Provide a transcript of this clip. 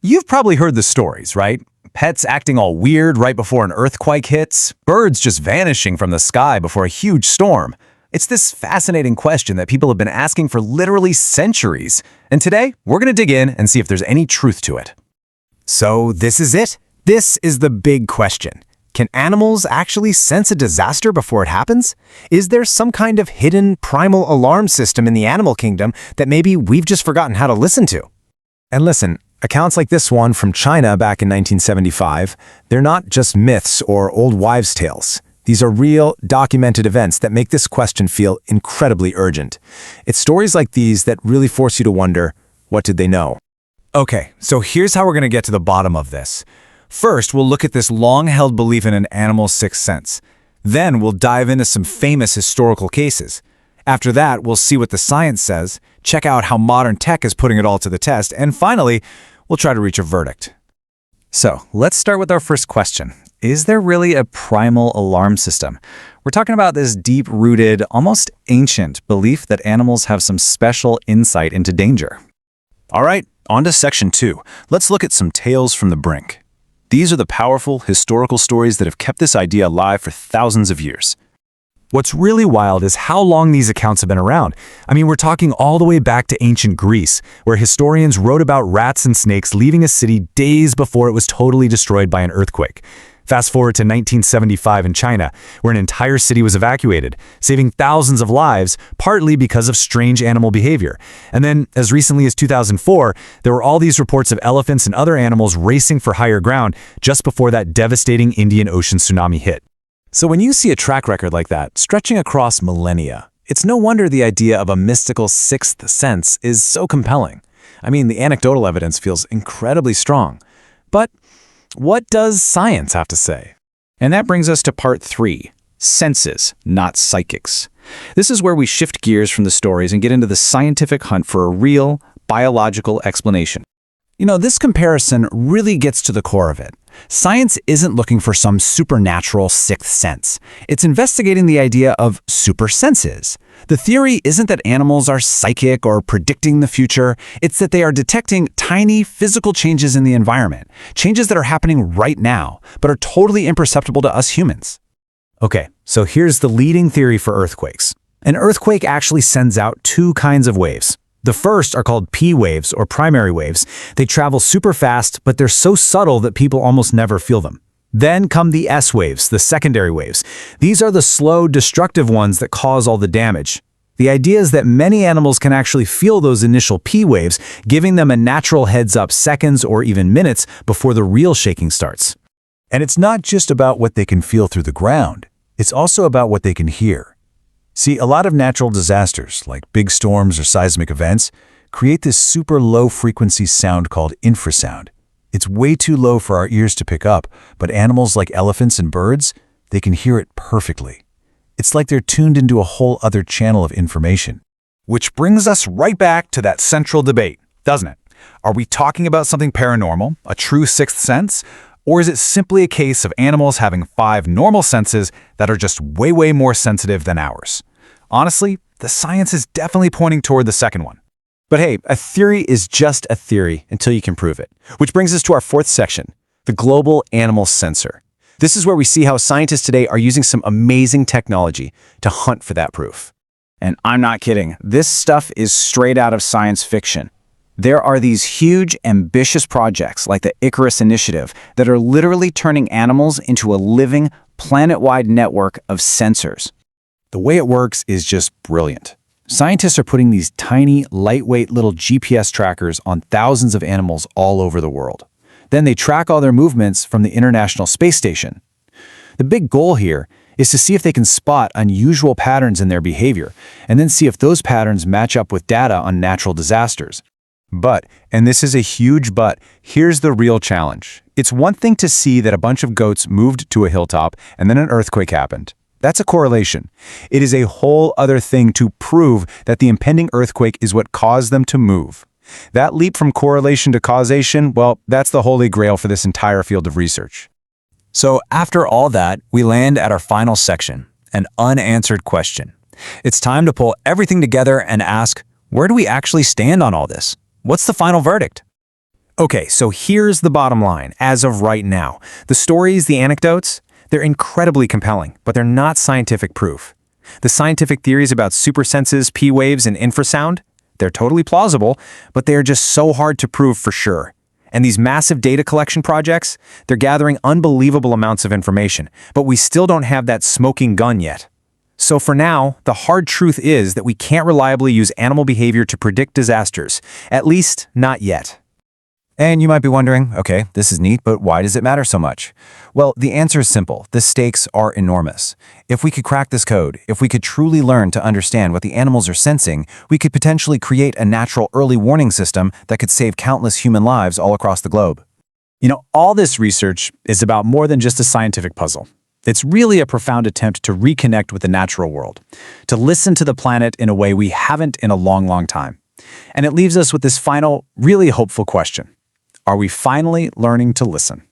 You've probably heard the stories, right? Pets acting all weird right before an earthquake hits, birds just vanishing from the sky before a huge storm. It's this fascinating question that people have been asking for literally centuries. And today, we're going to dig in and see if there's any truth to it. So this is it. This is the big question. Can animals actually sense a disaster before it happens? Is there some kind of hidden primal alarm system in the animal kingdom that maybe we've just forgotten how to listen to? And listen, accounts like this one from China back in 1975, they're not just myths or old wives' tales. These are real, documented events that make this question feel incredibly urgent. It's stories like these that really force you to wonder, what did they know? Okay, so here's how we're going to get to the bottom of this. First, we'll look at this long-held belief in an animal's sixth sense. Then we'll dive into some famous historical cases. After that, we'll see what the science says, check out how modern tech is putting it all to the test, and finally, we'll try to reach a verdict. So, let's start with our first question. Is there really a primal alarm system? We're talking about this deep-rooted, almost ancient belief that animals have some special insight into danger. All right, on to section 2. Let's look at some tales from the brink. These are the powerful, historical stories that have kept this idea alive for thousands of years. What's really wild is how long these accounts have been around. I mean, we're talking all the way back to ancient Greece, where historians wrote about rats and snakes leaving a city days before it was totally destroyed by an earthquake. Fast forward to 1975 in China, where an entire city was evacuated, saving thousands of lives, partly because of strange animal behavior. And then, as recently as 2004, there were all these reports of elephants and other animals racing for higher ground just before that devastating Indian Ocean tsunami hit. So when you see a track record like that, stretching across millennia, it's no wonder the idea of a mystical sixth sense is so compelling. I mean, the anecdotal evidence feels incredibly strong. But what does science have to say? And that brings us to part 3, senses, not psychics. This is where we shift gears from the stories and get into the scientific hunt for a real, biological explanation. You know, this comparison really gets to the core of it. Science isn't looking for some supernatural sixth sense. It's investigating the idea of super senses. The theory isn't that animals are psychic or predicting the future. It's that they are detecting tiny physical changes in the environment, changes that are happening right now, but are totally imperceptible to us humans. Okay, so here's the leading theory for earthquakes. An earthquake actually sends out two kinds of waves. The first are called P waves, or primary waves. They travel super fast, but they're so subtle that people almost never feel them. Then come the S waves, the secondary waves. These are the slow, destructive ones that cause all the damage. The idea is that many animals can actually feel those initial P waves, giving them a natural heads-up seconds or even minutes before the real shaking starts. And it's not just about what they can feel through the ground. It's also about what they can hear. See, a lot of natural disasters, like big storms or seismic events, create this super low-frequency sound called infrasound. It's way too low for our ears to pick up, but animals like elephants and birds, they can hear it perfectly. It's like they're tuned into a whole other channel of information. Which brings us right back to that central debate, doesn't it? Are we talking about something paranormal, a true sixth sense? Or is it simply a case of animals having 5 normal senses that are just way, way more sensitive than ours? Honestly, the science is definitely pointing toward the second one. But hey, a theory is just a theory until you can prove it. Which brings us to our fourth section, the global animal sensor. This is where we see how scientists today are using some amazing technology to hunt for that proof. And I'm not kidding. This stuff is straight out of science fiction. There are these huge, ambitious projects like the Icarus Initiative that are literally turning animals into a living, planet-wide network of sensors. The way it works is just brilliant. Scientists are putting these tiny, lightweight little GPS trackers on thousands of animals all over the world. Then they track all their movements from the International Space Station. The big goal here is to see if they can spot unusual patterns in their behavior, and then see if those patterns match up with data on natural disasters. But, and this is a huge but, here's the real challenge. It's one thing to see that a bunch of goats moved to a hilltop and then an earthquake happened. That's a correlation. It is a whole other thing to prove that the impending earthquake is what caused them to move. That leap from correlation to causation, well, that's the holy grail for this entire field of research. So after all that, we land at our final section, an unanswered question. It's time to pull everything together and ask, where do we actually stand on all this? What's the final verdict? Okay, so here's the bottom line, as of right now. The stories, the anecdotes, they're incredibly compelling, but they're not scientific proof. The scientific theories about supersenses, P-waves, and infrasound, they're totally plausible, but they're just so hard to prove for sure. And these massive data collection projects, they're gathering unbelievable amounts of information, but we still don't have that smoking gun yet. So for now, the hard truth is that we can't reliably use animal behavior to predict disasters, at least not yet. And you might be wondering, okay, this is neat, but why does it matter so much? Well, the answer is simple. The stakes are enormous. If we could crack this code, if we could truly learn to understand what the animals are sensing, we could potentially create a natural early warning system that could save countless human lives all across the globe. You know, all this research is about more than just a scientific puzzle. It's really a profound attempt to reconnect with the natural world, to listen to the planet in a way we haven't in a long, long time. And it leaves us with this final, really hopeful question. Are we finally learning to listen?